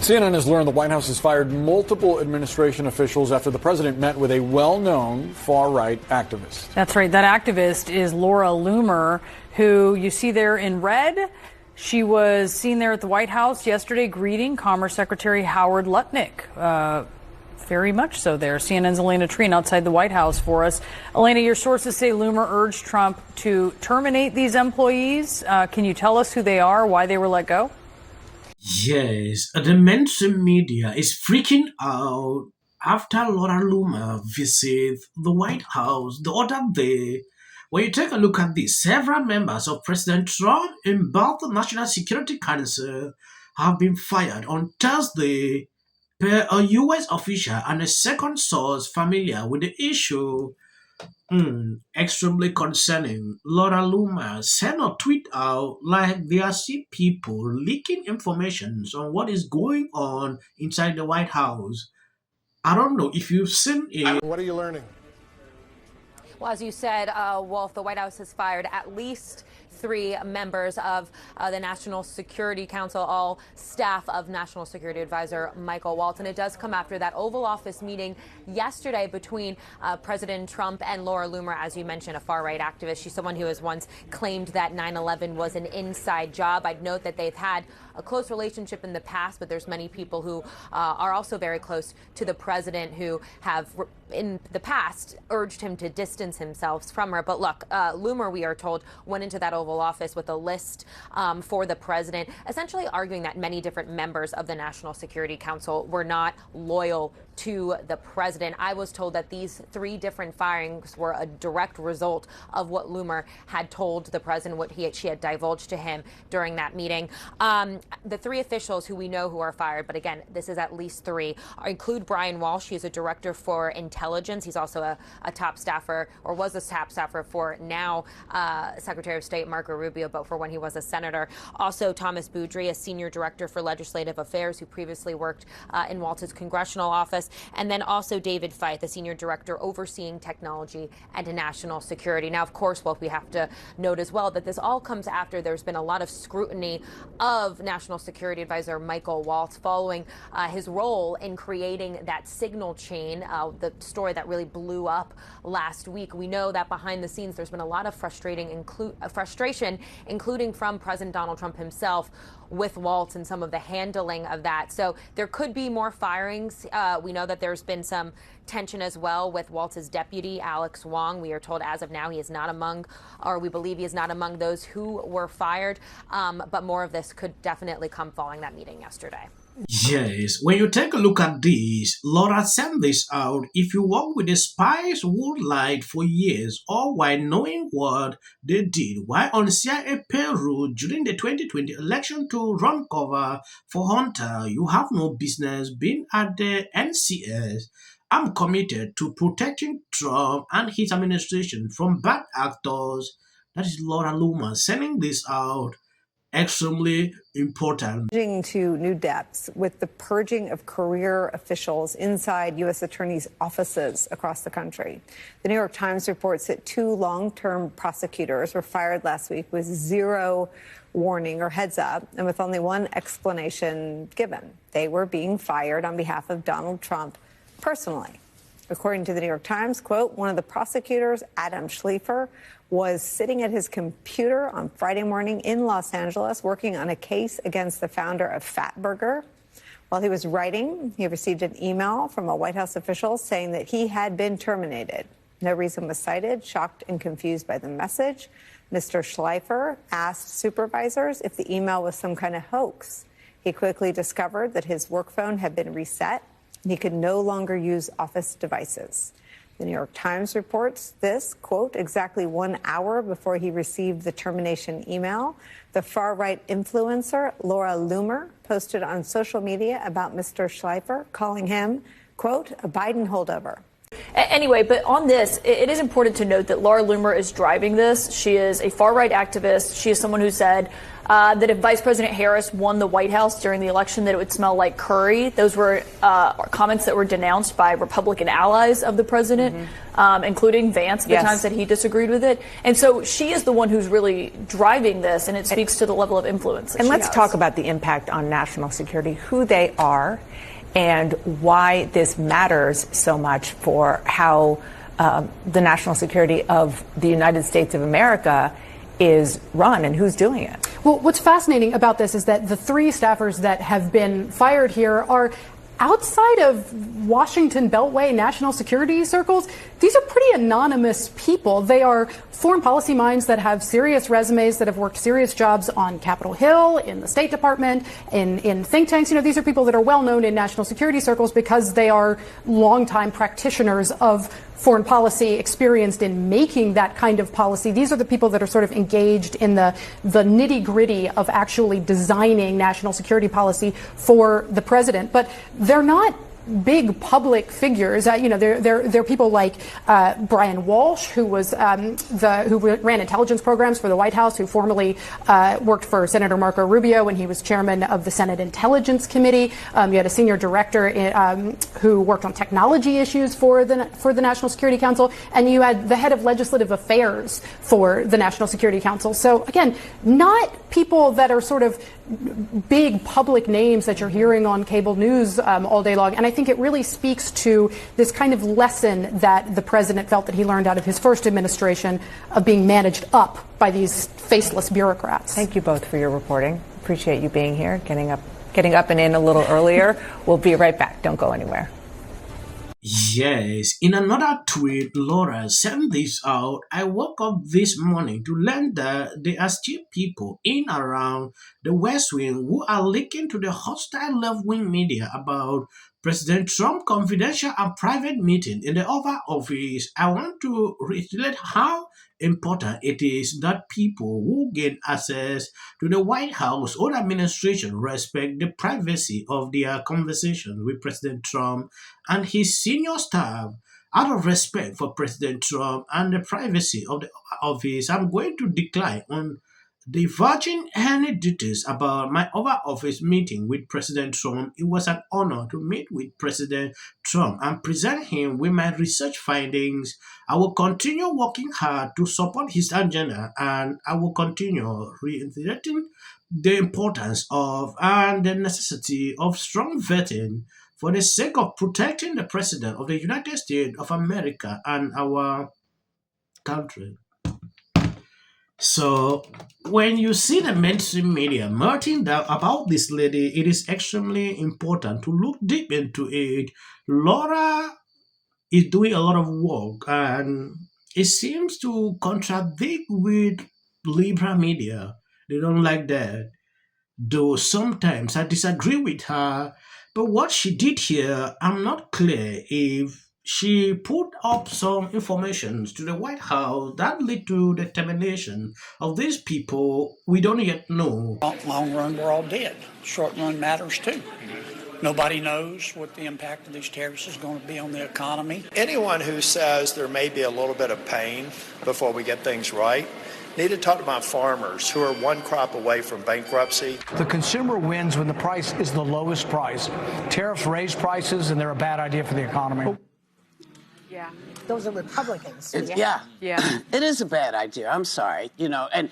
CNN has learned the White House has fired multiple administration officials after the president met with a well-known far-right activist. That's right. That activist is Laura Loomer, who you see there in red. She was seen there at the White House yesterday greeting Commerce Secretary Howard Lutnick. Very much so there. CNN's Elena Treen outside the White House for us. Elena, your sources say Loomer urged Trump to terminate these employees. Can you tell us who they are, why they were let go? Yes, the mainstream media is freaking out after Laura Loomer visited the White House the other day. When you take a look at this, several members of President Trump embattled National Security Council have been fired on Thursday per a U.S. official and a second source familiar with the issue. Extremely concerning. Laura Loomer sent a tweet out like there are still people leaking information on what is going on inside the White House. I don't know if you've seen it. What are you learning? Well, as you said, Wolf, the White House has fired at least 3 members of the National Security Council, all staff of National Security Advisor Michael Waltz. And it does come after that Oval Office meeting yesterday between President Trump and Laura Loomer, as you mentioned, a far-right activist. She's someone who has once claimed that 9/11 was an inside job. I'd note that they've had a close relationship in the past, but there's many people who are also very close to the president who have, in the past, urged him to distance himself from her. But look, Loomer, we are told, went into that Oval Office with a list for the president, essentially arguing that many different members of the National Security Council were not loyal to the president. I was told that these 3 different firings were a direct result of what Loomer had told the president, what she had divulged to him during that meeting. The 3 officials who we know who are fired, but again, this is at least 3, include Brian Walsh. He is a director for intelligence. He's also a top staffer, or was a top staffer for now Secretary of State Marco Rubio, but for when he was a senator. Also, Thomas Boudry, a senior director for legislative affairs who previously worked in Waltz's congressional office. And then also David Feith, the senior director overseeing technology and national security. Now, of course, what we have to note as well that this all comes after there's been a lot of scrutiny of National Security Advisor Michael Waltz following his role in creating that signal chain, the story that really blew up last week. We know that behind the scenes there's been a lot of frustration, including from President Donald Trump himself, with Waltz and some of the handling of that. So there could be more firings. We know that there's been some tension as well with Waltz's deputy, Alex Wong. We are told as of now he is not among, or we believe he is not among those who were fired. But more of this could definitely come following that meeting yesterday. Yes, when you take a look at this, Laura sent this out. If you work with the spies who lied for years, or while knowing what they did while on CIA payroll during the 2020 election to run cover for Hunter, you have no business being at the NCS. I'm committed to protecting Trump and his administration from bad actors. That is Laura Loomer sending this out. Extremely important. To new depths with the purging of career officials inside U.S. attorneys' offices across the country. The New York Times reports that 2 long-term prosecutors were fired last week with 0 warning or heads up, and with only one explanation given. They were being fired on behalf of Donald Trump personally. According to the New York Times, quote, one of the prosecutors, Adam Schleifer, was sitting at his computer on Friday morning in Los Angeles working on a case against the founder of Fatburger. While he was writing, he received an email from a White House official saying that he had been terminated. No reason was cited. Shocked and confused by the message, Mr. Schleifer asked supervisors if the email was some kind of hoax. He quickly discovered that his work phone had been reset and he could no longer use office devices. The New York Times reports this, quote, exactly 1 hour before he received the termination email. The far-right influencer, Laura Loomer, posted on social media about Mr. Schleifer, calling him, quote, a Biden holdover. Anyway, but on this, it is important to note that Laura Loomer is driving this. She is a far-right activist. She is someone who said that if Vice President Harris won the White House during the election, that it would smell like curry. Those were comments that were denounced by Republican allies of the president, including Vance at the time, said he disagreed with it. And so she is the one who's really driving this, and it speaks to the level of influence. And let's talk about the impact on national security, who they are, and why this matters so much for how the national security of the United States of America is run and who's doing it. Well, what's fascinating about this is that the 3 staffers that have been fired here are outside of Washington Beltway national security circles. These are pretty anonymous people. They are foreign policy minds that have serious resumes, that have worked serious jobs on Capitol Hill, in the State Department, in think tanks. You know, these are people that are well known in national security circles because they are longtime practitioners of foreign policy, experienced in making that kind of policy. These are the people that are sort of engaged in the nitty-gritty of actually designing national security policy for the president. But they're not big public figures. You know, they're people like Brian Walsh, who was who ran intelligence programs for the White House, who formerly worked for Senator Marco Rubio when he was chairman of the Senate Intelligence Committee. You had a senior director who worked on technology issues for the National Security Council, and you had the head of legislative affairs for the National Security Council. So again, not people that are sort of big public names that you're hearing on cable news all day long. And I think it really speaks to this kind of lesson that the president felt that he learned out of his first administration of being managed up by these faceless bureaucrats. Thank you both for your reporting. Appreciate you being here, getting up and in a little earlier. We'll be right back. Don't go anywhere. Yes, in another tweet, Laura sent this out. I woke up this morning to learn that there are still people in around the West Wing who are leaking to the hostile left-wing media about President Trump's confidential and private meeting in the Oval Office. I want to reiterate how important it is that people who gain access to the White House or administration respect the privacy of their conversations with President Trump and his senior staff. Out of respect for President Trump and the privacy of the office, I'm going to decline on divulging any details about my Oval Office meeting with President Trump. It was an honor to meet with President Trump and present him with my research findings. I will continue working hard to support his agenda, and I will continue reiterating the importance of and the necessity of strong vetting for the sake of protecting the President of the United States of America and our country. So, when you see the mainstream media melting down about this lady, it is extremely important to look deep into it. Laura is doing a lot of work, and it seems to contradict with liberal media. They don't like that. Though sometimes I disagree with her, but what she did here, I'm not clear if she put up some information to the White House that led to the termination of these people. We don't yet know. Long run, we're all dead. Short run matters too. Nobody knows what the impact of these tariffs is going to be on the economy. Anyone who says there may be a little bit of pain before we get things right need to talk about farmers who are one crop away from bankruptcy. The consumer wins when the price is the lowest price. Tariffs raise prices, and they're a bad idea for the economy. Yeah. Those are Republicans. Yeah. It is a bad idea. I'm sorry. You know, and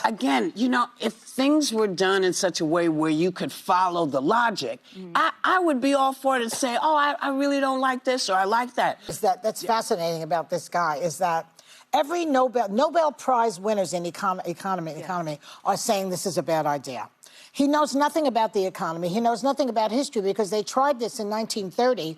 again, you know, if things were done in such a way where you could follow the logic, I would be all for it and say, oh, I really don't like this or I like that. That's fascinating about this guy is that every Nobel Prize winners in economy are saying this is a bad idea. He knows nothing about the economy. He knows nothing about history because they tried this in 1930,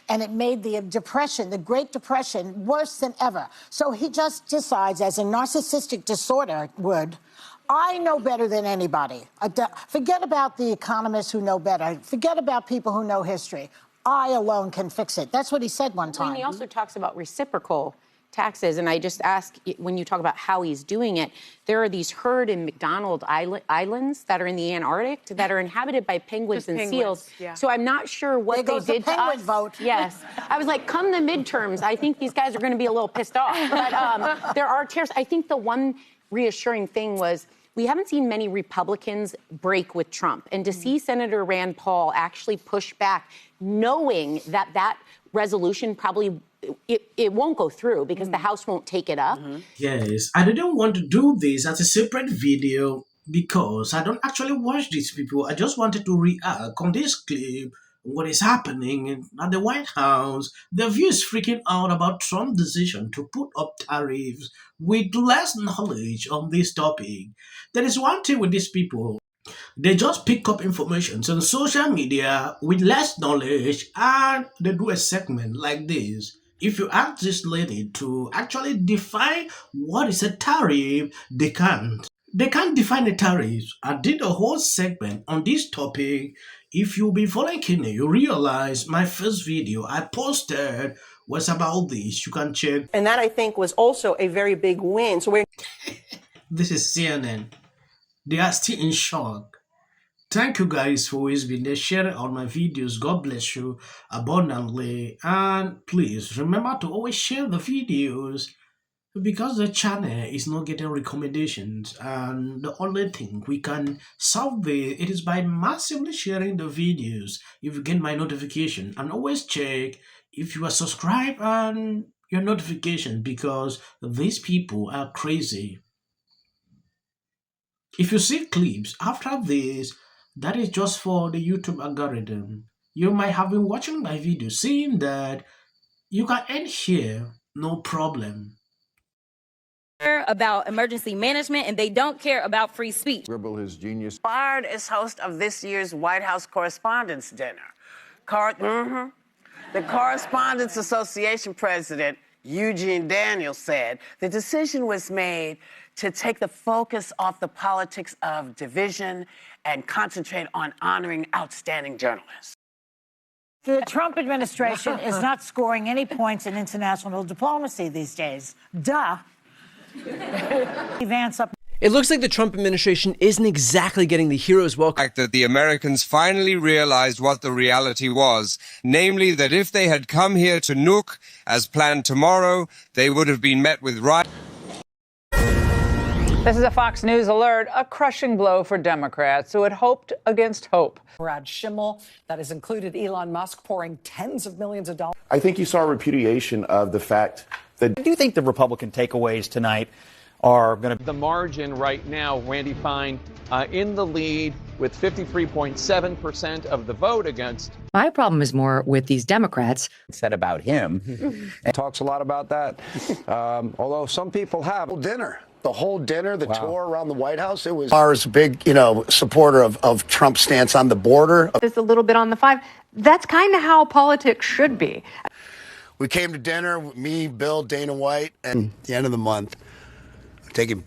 and it made the Depression, the Great Depression, worse than ever. So he just decides, as a narcissistic disorder would, I know better than anybody. Forget about the economists who know better. Forget about people who know history. I alone can fix it. That's what he said one time. And he also talks about reciprocal taxes, and I just ask, when you talk about how he's doing it, there are these Heard and McDonald Islands that are in the Antarctic that are inhabited by penguins and seals. So I'm not sure what they did to us. Vote. Yes. I was like, come the midterms, I think these guys are going to be a little pissed off. But there are tariffs. I think the one reassuring thing was we haven't seen many Republicans break with Trump. And to see Senator Rand Paul actually push back, knowing that that resolution probably it won't go through because the House won't take it up. Yes, I didn't want to do this as a separate video because I don't actually watch these people. I just wanted to react on this clip, what is happening at the White House. The view is freaking out about Trump's decision to put up tariffs with less knowledge on this topic. There is one thing with these people. They just pick up information on social media with less knowledge and they do a segment like this. If you ask this lady to actually define what is a tariff, they can't. They can't define a tariff. I did a whole segment on this topic. If you've been following Kenya, you realize my first video I posted was about this. You can check. And that, I think, was also a very big win. So This is CNN. They are still in shock. Thank you guys for always being there, sharing all my videos. God bless you abundantly. And please remember to always share the videos because the channel is not getting recommendations. And the only thing we can solve it is by massively sharing the videos. If you get my notification, and always check if you are subscribed and your notification because these people are crazy. If you see clips after this, that is just for the YouTube algorithm. You might have been watching my video, seeing that you can end here, no problem. About emergency management and they don't care about free speech. Dribble his genius. Fired as host of this year's White House Correspondents' Dinner. The Correspondents Association president, Eugene Daniels, said the decision was made to take the focus off the politics of division and concentrate on honoring outstanding journalists. The Trump administration is not scoring any points in international diplomacy these days. Duh. Vance up. It looks like the Trump administration isn't exactly getting the hero's welcome. The fact that the Americans finally realized what the reality was, namely that if they had come here to nuke as planned tomorrow, they would have been met with riots. This is a Fox News alert, a crushing blow for Democrats who had hoped against hope. Brad Schimmel, that has included Elon Musk pouring tens of millions of dollars. I think you saw a repudiation of the fact that... I do think the Republican takeaways tonight are going to... The margin right now, Randy Fine in the lead with 53.7% of the vote against. My problem is more with these Democrats. Said about him. And talks a lot about that. Although some people have. Dinner. The whole dinner, the tour around the White House, it was... Barr's a big, supporter of Trump's stance on the border. Just a little bit on the five. That's kind of how politics should be. We came to dinner, me, Bill, Dana White, and at the end of the month, taking